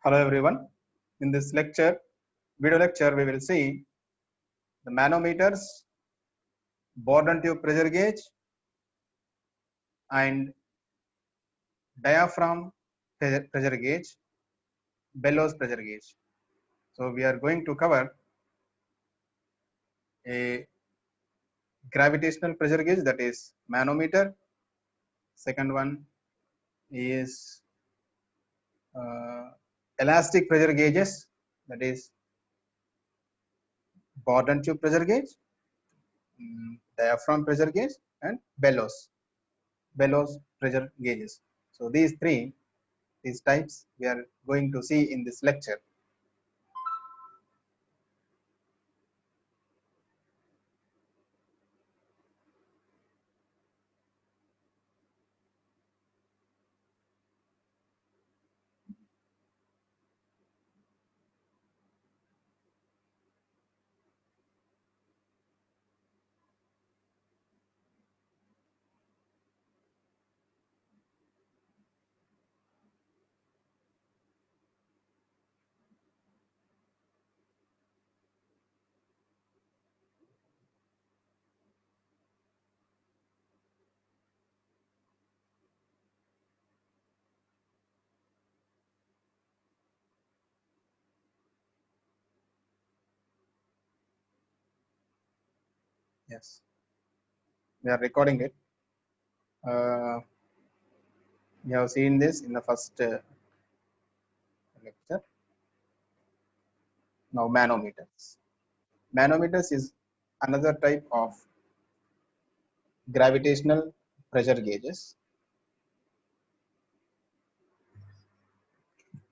Hello everyone. In this video lecture, we will see the manometers, Bourdon tube pressure gauge, and diaphragm pressure gauge, bellows pressure gauge. So we are going to cover a gravitational pressure gauge, that is manometer. Second one is elastic pressure gauges, that is Bourdon tube pressure gauge, diaphragm pressure gauge, and bellows pressure gauges. So these types we are going to see in this lecture. Yes, we are recording it. We have seen this in the first lecture. Now manometers. Manometers is another type of gravitational pressure gauges.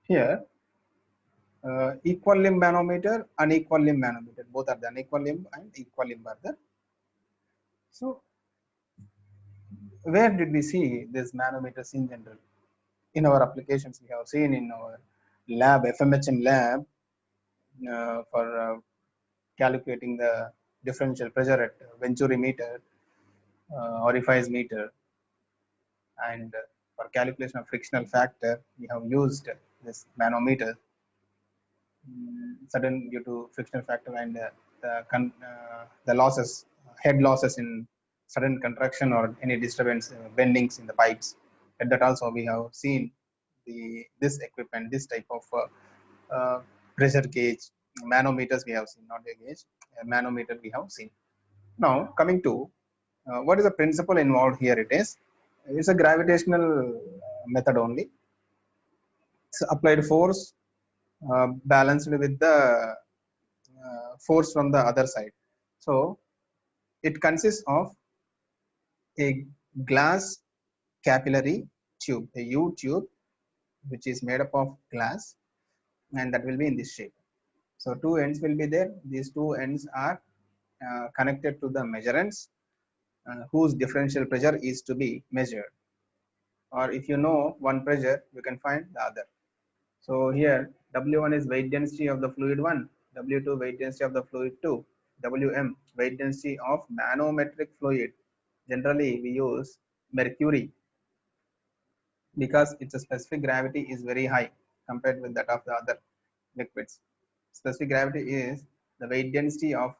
Here, equal limb manometer, unequal limb manometer, both are the unequal limb and equal limb are there. So, where did we see these manometers in general? In our applications, we have seen in our lab, FMHM lab, for calculating the differential pressure at Venturi meter, orifice meter, and for calculation of frictional factor, we have used this manometer. Sudden due to frictional factor and the losses, head losses in sudden contraction or any disturbance, bendings in the pipes. And that also we have seen this equipment, this type of pressure gauge, manometers we have seen, not a gauge, a manometer we have seen. Now coming to what is the principle involved here? It's a gravitational method only. It's applied force balanced with the force from the other side. So it consists of a glass capillary tube, a U tube, which is made up of glass, and that will be in this shape. So two ends will be there. These two ends are connected to the measurements whose differential pressure is to be measured. Or if you know one pressure, you can find the other. So here W1 is weight density of the fluid 1, W2 weight density of the fluid 2, Wm weight density of manometric fluid. Generally we use mercury because its specific gravity is very high compared with that of the other liquids. Specific gravity is the weight density of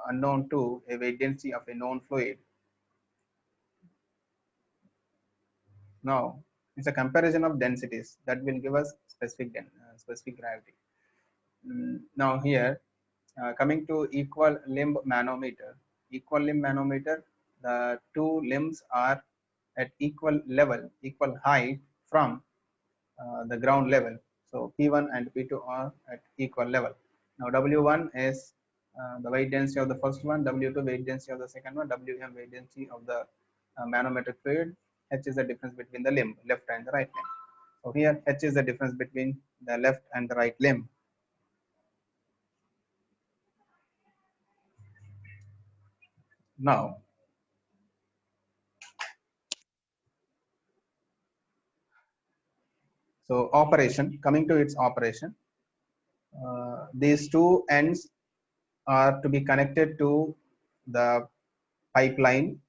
unknown to a weight density of a known fluid. Now it's a comparison of densities that will give us specific gravity. Now here coming to equal limb manometer. The two limbs are at equal level, equal height from the ground level. So P1 and P2 are at equal level. Now W1 is the weight density of the first one, W2 weight density of the second one, Wm weight density of the manometric fluid, H is the difference between the limb, left and the right limb. So here H is the difference between the left and the right limb. Now, so operation, coming to its operation, these two ends are to be connected to the pipeline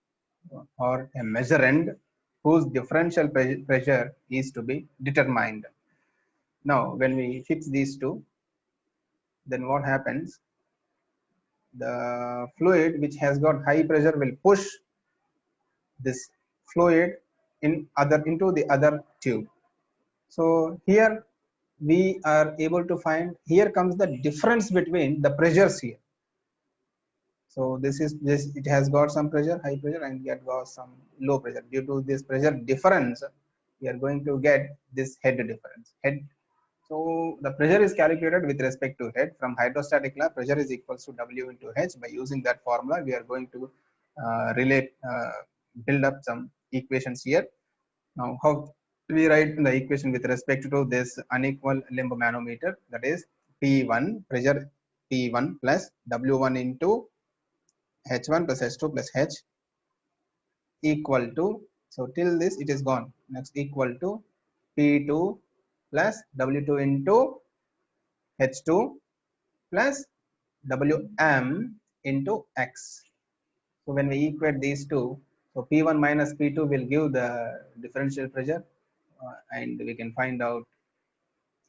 or a measure end whose differential pressure is to be determined. Now, when we fix these two, then what happens? The fluid which has got high pressure will push this fluid into the other tube. So here we are able to find, here comes the difference between the pressures here. So this it has got some pressure, high pressure, and it got some low pressure. Due to this pressure difference, we are going to get this head difference. So the pressure is calculated with respect to head. From hydrostatic law, pressure is equals to W into H. By using that formula, we are going to build up some equations here. Now, how we write the equation with respect to this unequal limb manometer? That is P1, pressure P1 plus W1 into H1 plus H2 plus H equal to, so till this it is gone. Next, equal to P2 plus W2 into H2 plus Wm into X. So when we equate these two, so P1 minus P2 will give the differential pressure, and we can find out,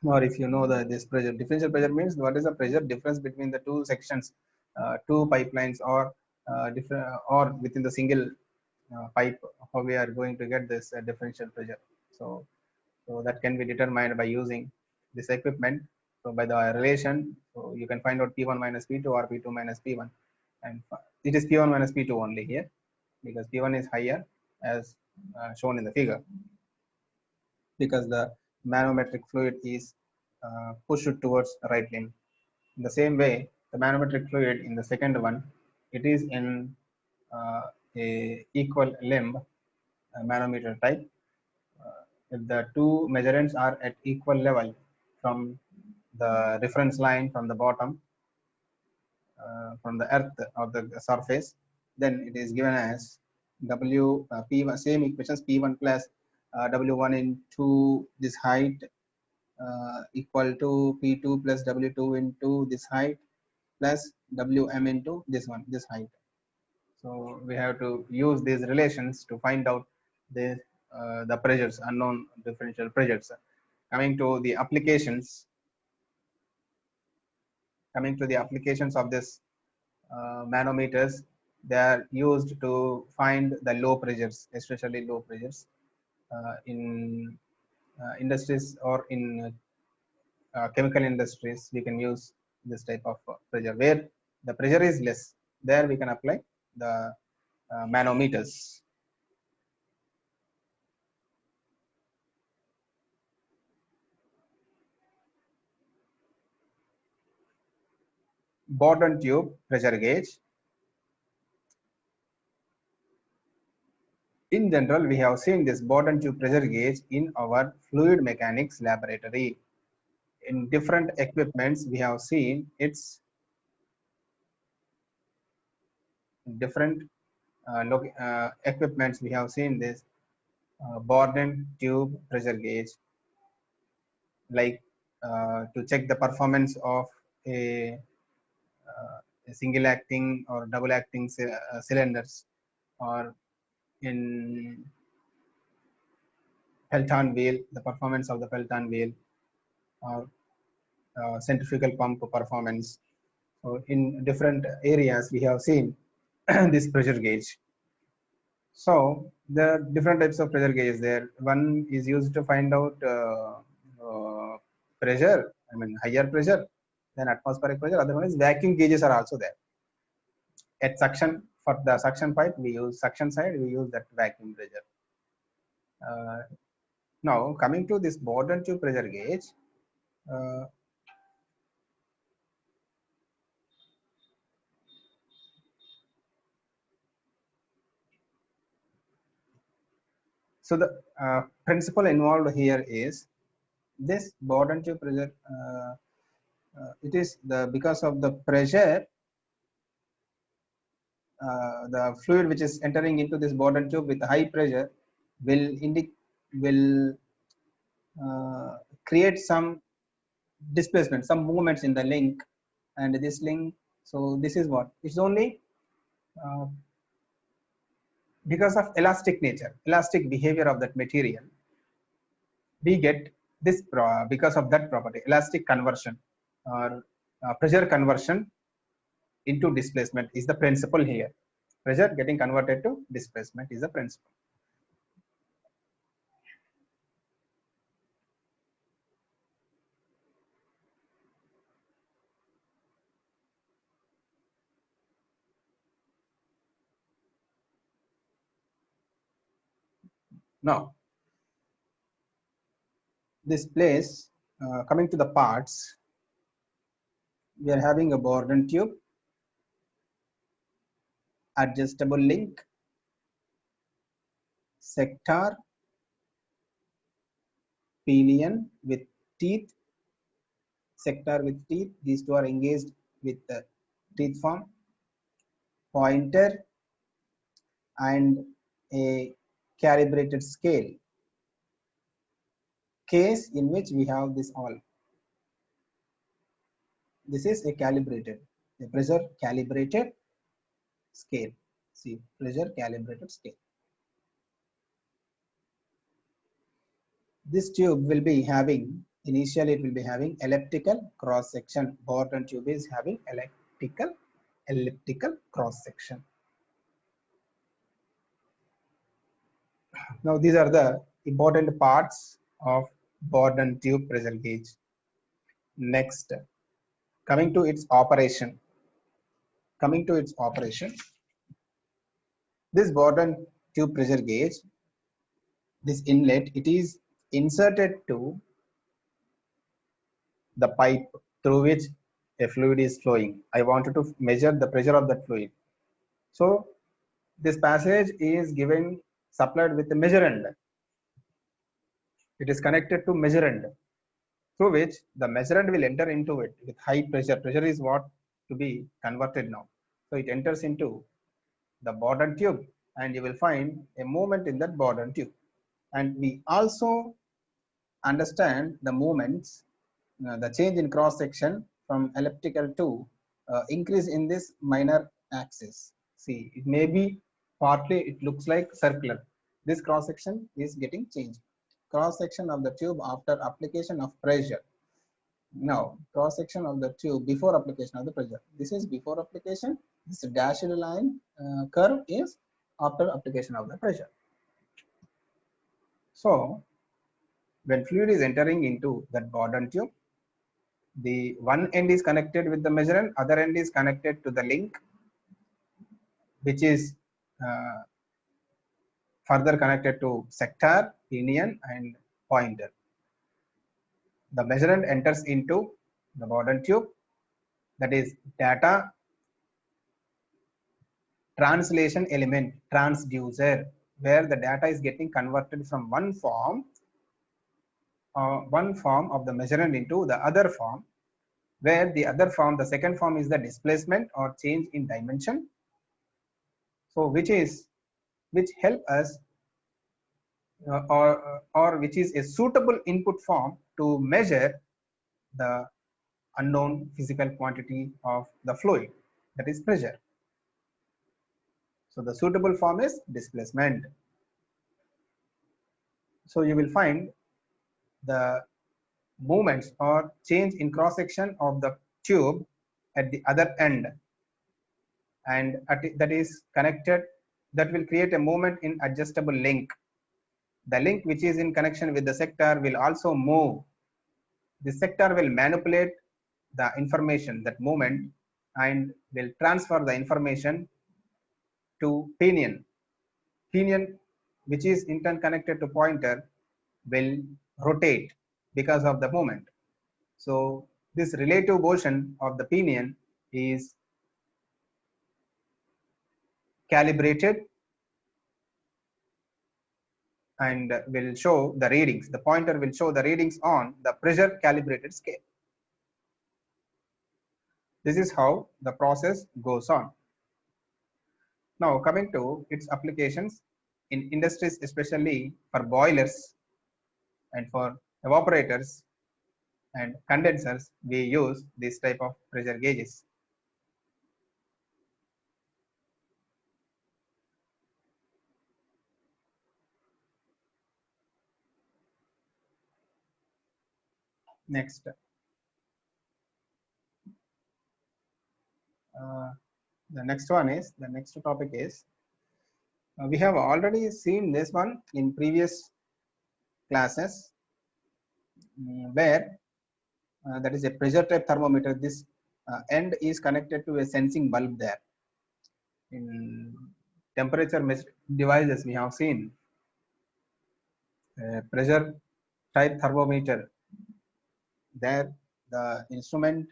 or if you know the this pressure, differential pressure means what is the pressure difference between the two sections, two pipelines, or different, or within the single pipe, how we are going to get this differential pressure. So that can be determined by using this equipment. So by the relation, so you can find out P1 minus P2 or P2 minus P1, and it is P1 minus P2 only here, because P1 is higher as shown in the figure, because the manometric fluid is pushed towards the right limb. In the same way, the manometric fluid in the second one, it is in a equal limb manometer type. If the two measurements are at equal level from the reference line from the bottom, from the earth or the surface, then it is given as W P1, same equations, P1 plus W1 into this height equal to P2 plus W2 into this height plus Wm into this height. So we have to use these relations to find out the pressures, unknown differential pressures. Coming to the applications, of this manometers, they are used to find the low pressures, especially low pressures in industries, or in chemical industries. We can use this type of pressure where the pressure is less. There we can apply the manometers. Borden tube pressure gauge. In general, we have seen this Borden tube pressure gauge in our fluid mechanics laboratory. In different equipments, we have seen its different equipments. We have seen this Borden tube pressure gauge, like to check the performance of a single acting or double acting cylinders, or in Pelton wheel, the performance of the Pelton wheel, or centrifugal pump performance. So in different areas, we have seen this pressure gauge. So there are different types of pressure gauges there. One is used to find out pressure, I mean higher pressure than atmospheric pressure. Other one is vacuum gauges are also there. At suction, for the suction pipe, we use suction side, we use that vacuum pressure. Now coming to this Borden tube pressure gauge, so the principle involved here is this Borden tube pressure. It is because of the pressure, the fluid which is entering into this Borden tube with high pressure will create some displacement, some movements in the link, and this link. So this is what it's only because of elastic nature, elastic behavior of that material, we get Because of that property, elastic conversion or pressure conversion into displacement is the principle here. Pressure getting converted to displacement is the principle. Now, this place, coming to the parts, we are having a Bourdon tube, adjustable link, sector, pinion with teeth, sector with teeth. These two are engaged with the teeth form, pointer, and a calibrated scale. Case in which we have this all. This is a pressure calibrated scale. See, pressure calibrated scale. This tube will be having, initially it will be having elliptical cross section. Bourdon tube is having elliptical cross section. Now these are the important parts of Bourdon tube pressure gauge. Next, coming to its operation. This Bourdon tube pressure gauge, this inlet, it is inserted to the pipe through which a fluid is flowing. I wanted to measure the pressure of that fluid. So this passage is given supplied with a measure end. It is connected to measure end, through which the measure end will enter into it with high pressure. Pressure is what to be converted now. So it enters into the Bourdon tube, and you will find a movement in that Bourdon tube. And we also understand the movements, the change in cross section from elliptical to increase in this minor axis. See, it may be partly, it looks like circular. This cross section is getting changed. Cross section of the tube after application of pressure. Now, cross section of the tube before application of the pressure. This is before application. This dashed line curve is after application of the pressure. So, when fluid is entering into that Bourdon tube, the one end is connected with the measure end, other end is connected to the link, which is further connected to sector, pinion, and pointer. The measure end enters into the Bourdon tube, that is data translation element, transducer, where the data is getting converted from one form of the measure end into the other form, where the other form, the second form, is the displacement or change in dimension. So which help us or which is a suitable input form to measure the unknown physical quantity of the fluid, that is pressure. So the suitable form is displacement. So you will find the movements or change in cross section of the tube at the other end, and that is connected, that will create a movement in adjustable link. The link which is in connection with the sector will also move. The sector will manipulate the information, that movement, and will transfer the information to pinion. Pinion, which is in turn connected to pointer, will rotate because of the movement. So this relative motion of the pinion is calibrated and will show the readings. The pointer will show the readings on the pressure calibrated scale. This is how the process goes on. Now coming to its applications in industries, especially for boilers and for evaporators and condensers, we use this type of pressure gauges. Next, the next topic is we have already seen this one in previous classes, where that is a pressure type thermometer. This end is connected to a sensing bulb there. In temperature devices, we have seen pressure type thermometer. There, the instrument,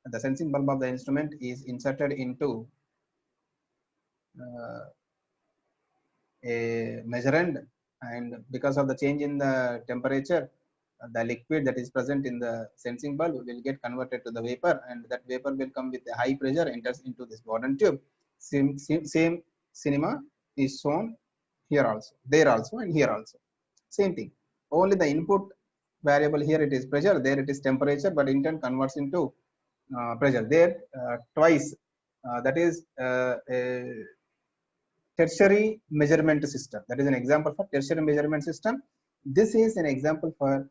the sensing bulb of the instrument is inserted into a measurand, and because of the change in the temperature, the liquid that is present in the sensing bulb will get converted to the vapor, and that vapor will come with a high pressure, enters into this Bourdon tube. Same cinema is shown here also, there also, and here also. Same thing. Only the input variable here it is pressure, there it is temperature, but in turn converts into pressure. There twice. That is a tertiary measurement system. That is an example for tertiary measurement system. This is an example for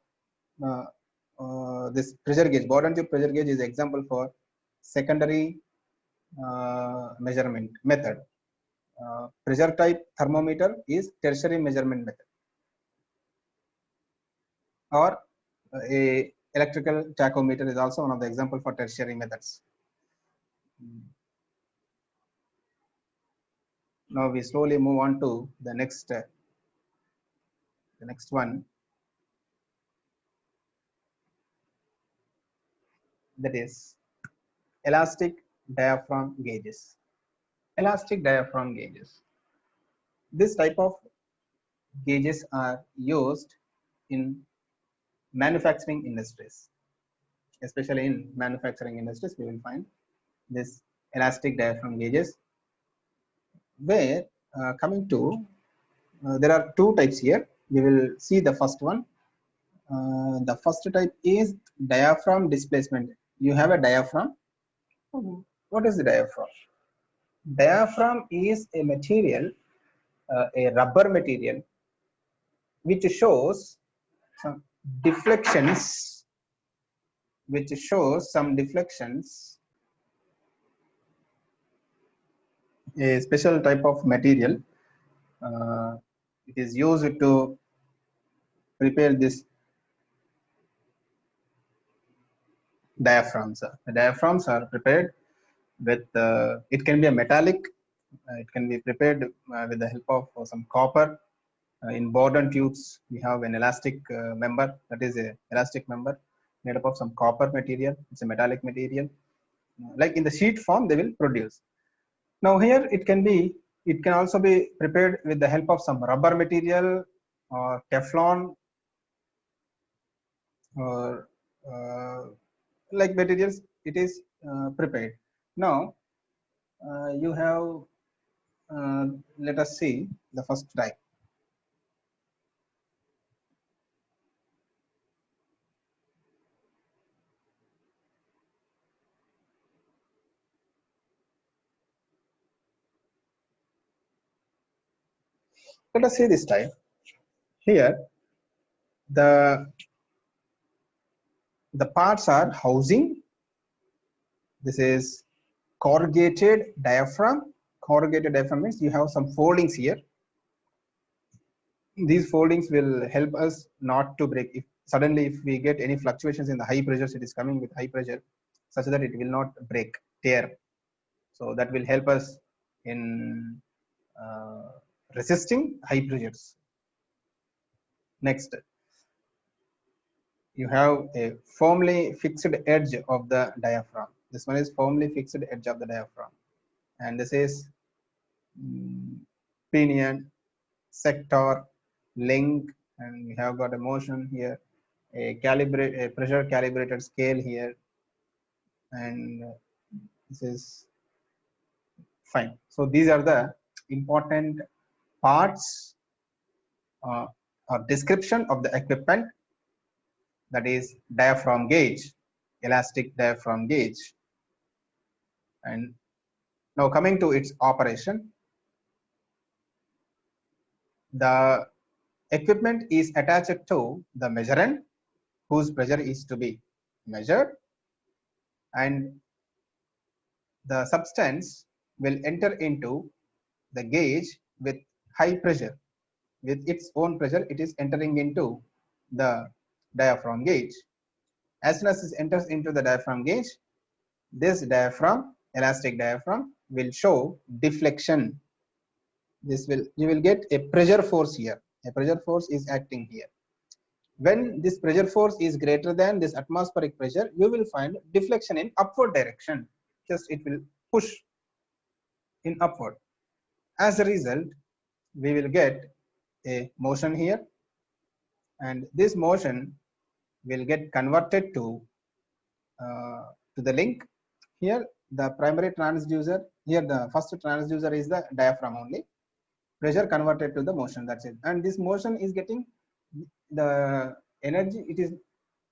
uh, this pressure gauge. Bourdon tube pressure gauge is example for secondary measurement method. Pressure type thermometer is tertiary measurement method, or a electrical tachometer is also one of the example for tertiary methods. Now we slowly move on to the next one, that is elastic diaphragm gauges. Elastic diaphragm gauges. This type of gauges are used in manufacturing industries. Especially in manufacturing industries, we will find this elastic diaphragm gauges, where coming to there are two types here. We will see the first one. The first type is diaphragm displacement. You have a diaphragm. What is the diaphragm? Diaphragm is a material, a rubber material, which shows some deflections, a special type of material. It is used to prepare this diaphragms. The diaphragms are prepared with, it can be a metallic, it can be prepared with the help of some copper. In Bourdon tubes, we have an elastic member, that is a elastic member made up of some copper material. It's a metallic material. Like in the sheet form, they will produce. Now here it can also be prepared with the help of some rubber material or Teflon, or like materials it is prepared. Now you have, let us see the first type. Let us see this type. Here the parts are housing. This is corrugated diaphragm. Corrugated diaphragm means you have some foldings here. These foldings will help us not to break. If suddenly if we get any fluctuations in the high pressures, it is coming with high pressure, such that it will not break, tear. So that will help us in resisting high pressures. Next, you have a firmly fixed edge of the diaphragm. This one is firmly fixed edge of the diaphragm, and this is pinion, sector, link, and we have got a motion here, a pressure calibrated scale here, and this is fine. So these are the important parts or description of the equipment, that is diaphragm gauge, elastic diaphragm gauge. And now coming to its operation, the equipment is attached to the measurand whose pressure is to be measured, and the substance will enter into the gauge with high pressure. With its own pressure, it is entering into the diaphragm gauge. As soon as it enters into the diaphragm gauge, this diaphragm, elastic diaphragm, will show deflection. You will get a pressure force here. A pressure force is acting here. When this pressure force is greater than this atmospheric pressure, you will find deflection in upward direction. Just it will push in upward. As a result, we will get a motion here, and this motion will get converted to the link. Here the primary transducer, here the first transducer is the diaphragm only. Pressure converted to the motion, that's it. And this motion is getting the energy, it is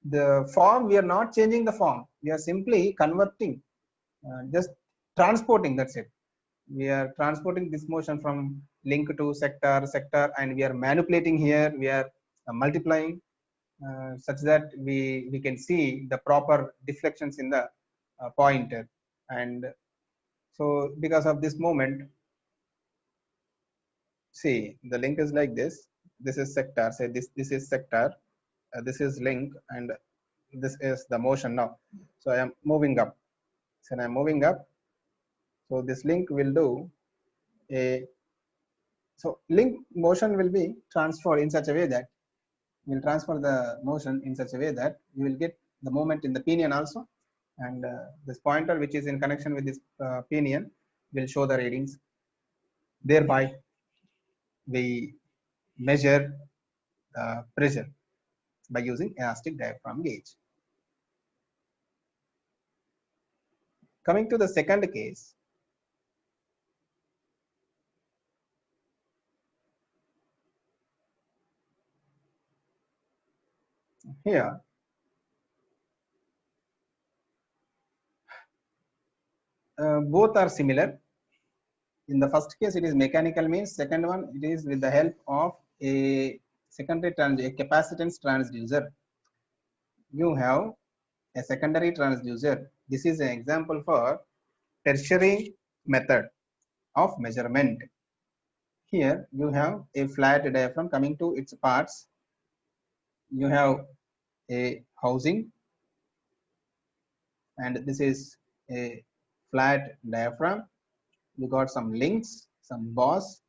the form, we are not changing the form, we are simply converting, just transporting, that's it. We are transporting this motion from link to sector, and we are manipulating here, we are multiplying such that we can see the proper deflections in the pointer. And so because of this moment, see, the link is like this. This is sector, say this is sector, this is link, and this is the motion now. So I am moving up. So I am moving up. So this link will do a, so link motion will be transferred in such a way that will transfer the motion in such a way that you will get the moment in the pinion also, and this pointer which is in connection with this pinion will show the readings. Thereby we measure the pressure by using elastic diaphragm gauge. Coming to the second case, here both are similar. In the first case, it is mechanical means. Second one, it is with the help of a secondary a capacitance transducer. You have a secondary transducer. This is an example for tertiary method of measurement. Here you have a flat diaphragm coming to its parts. You have a housing, and this is a flat diaphragm. You got some links, some bars.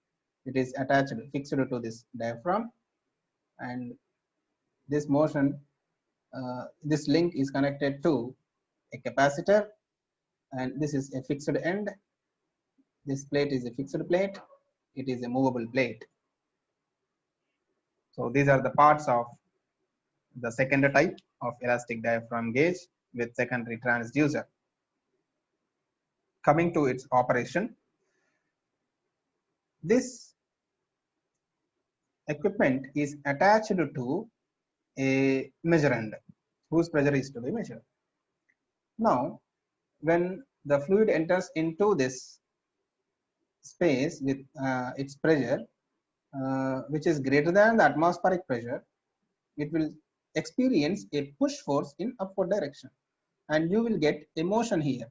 It is attached, fixed to this diaphragm, and this motion, this link is connected to a capacitor, and this is a fixed end. This plate is a fixed plate. It is a movable plate. So these are the parts of the second type of elastic diaphragm gauge with secondary transducer. Coming to its operation, this equipment is attached to a measurand whose pressure is to be measured. Now, when the fluid enters into this space with its pressure, which is greater than the atmospheric pressure, it will experience a push force in upward direction, and you will get a motion here.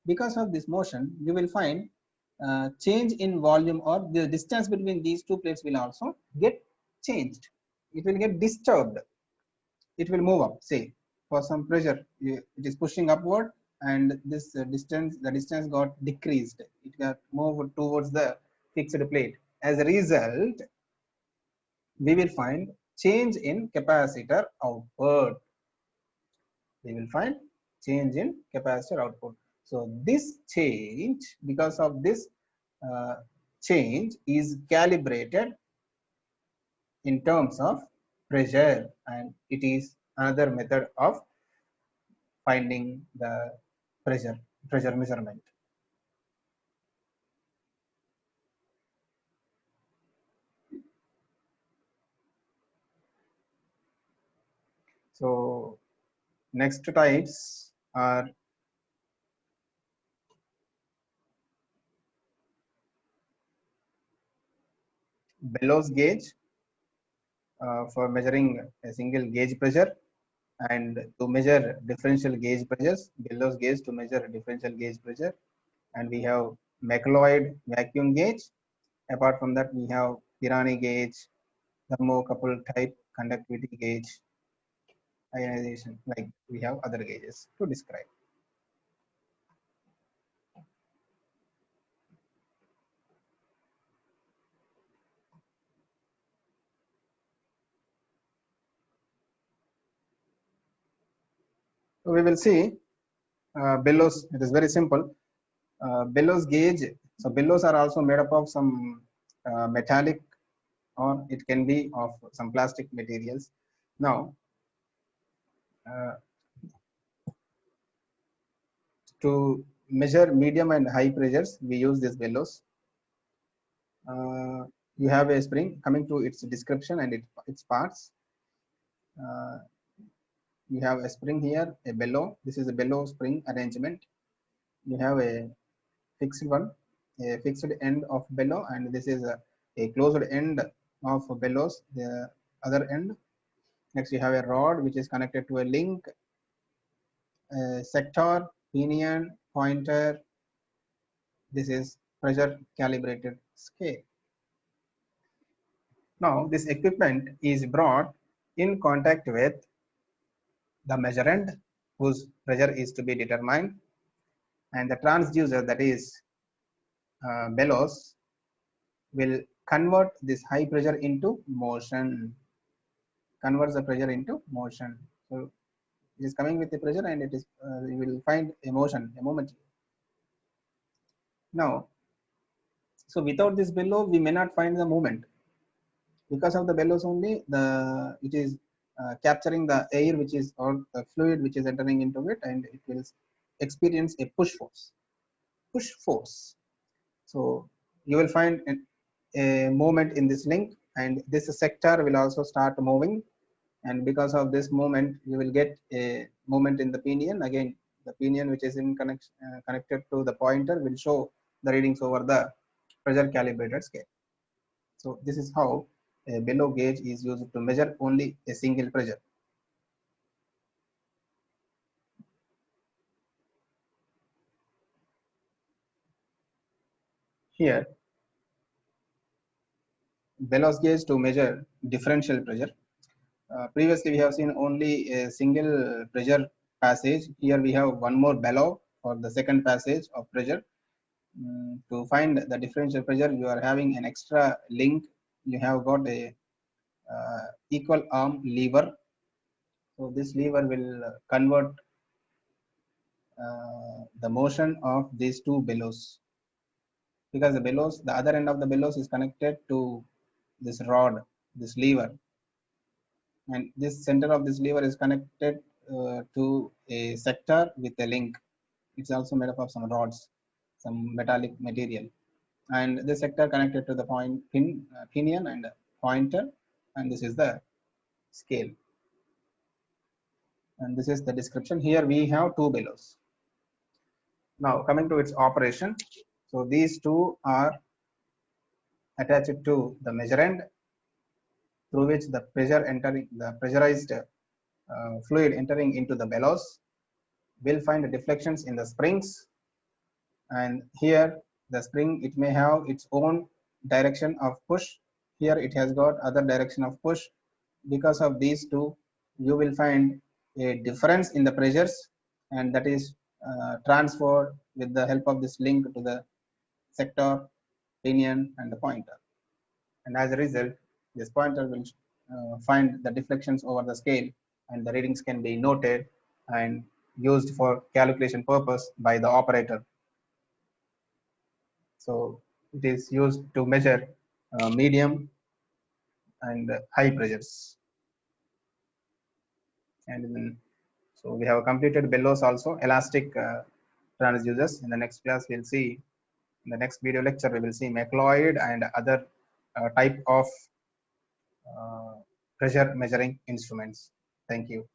Because of this motion, you will find change in volume, or the distance between these two plates will also get changed. It will get disturbed. It will move up. Say for some pressure, it is pushing upward, and this distance, the distance got decreased. It got moved towards the fixed plate. As a result, we will find change in capacitor output. We will find change in capacitor output. So this change, because of this change, is calibrated in terms of pressure, and it is another method of finding the pressure measurement. So next types are bellows gauge for measuring a single gauge pressure, and to measure differential gauge pressures, bellows gauge to measure differential gauge pressure, and we have Macleod vacuum gauge. Apart from that, we have Pirani gauge, thermocouple type conductivity gauge, ionization, like we have other gauges to describe. So we will see bellows. It is very simple. Bellows gauge. So bellows are also made up of some metallic, or it can be of some plastic materials. Now, uh, to measure medium and high pressures, we use this bellows. You have a spring. Coming to its description and its parts. Uh, you have a spring here, a bellow. This is a bellow spring arrangement. You have a fixed one, a fixed end of bellow, and this is a closed end of bellows, the other end. Next, you have a rod which is connected to a link, sector, pinion, pointer. This is pressure calibrated scale. Now, this equipment is brought in contact with the measure end, whose pressure is to be determined, and the transducer, that is bellows, will convert this high pressure into motion, converts the pressure into motion. So it is coming with the pressure, and it is you will find a motion, a moment. Now, so without this bellow, we may not find the movement. Because of the bellows only, it is capturing the air which is, or the fluid which is entering into it, and it will experience a push force. Push force. So you will find a movement in this link, and this sector will also start moving, and because of this movement you will get a movement in the pinion. Again, the pinion which is in connected to the pointer will show the readings over the pressure calibrated scale. So this is how a bellow gauge is used to measure only a single pressure. Here, bellows gauge to measure differential pressure. Previously, we have seen only a single pressure passage. Here we have one more bellow for the second passage of pressure. To find the differential pressure, you are having an extra link. You have got a equal arm lever. So this lever will convert the motion of these two bellows, because the bellows, the other end of the bellows is connected to this rod, this lever, and this center of this lever is connected to a sector with a link. It's also made up of some rods, some metallic material, and this sector connected to the pinion and pointer, and this is the scale, and this is the description. Here we have two bellows. Now coming to its operation, so these two are attached to the measure end, through which the pressure entering, the pressurized fluid entering into the bellows will find deflections in the springs, and here the spring, it may have its own direction of push. Here it has got other direction of push. Because of these two, you will find a difference in the pressures, and that is transferred with the help of this link to the sector, pinion, and the pointer. And as a result, this pointer will find the deflections over the scale, and the readings can be noted and used for calculation purpose by the operator. So it is used to measure medium and high pressures. And then, so we have completed bellows also, elastic transducers. In the next class, we'll see, in the next video lecture, we will see Macleod and other type of pressure measuring instruments. Thank you.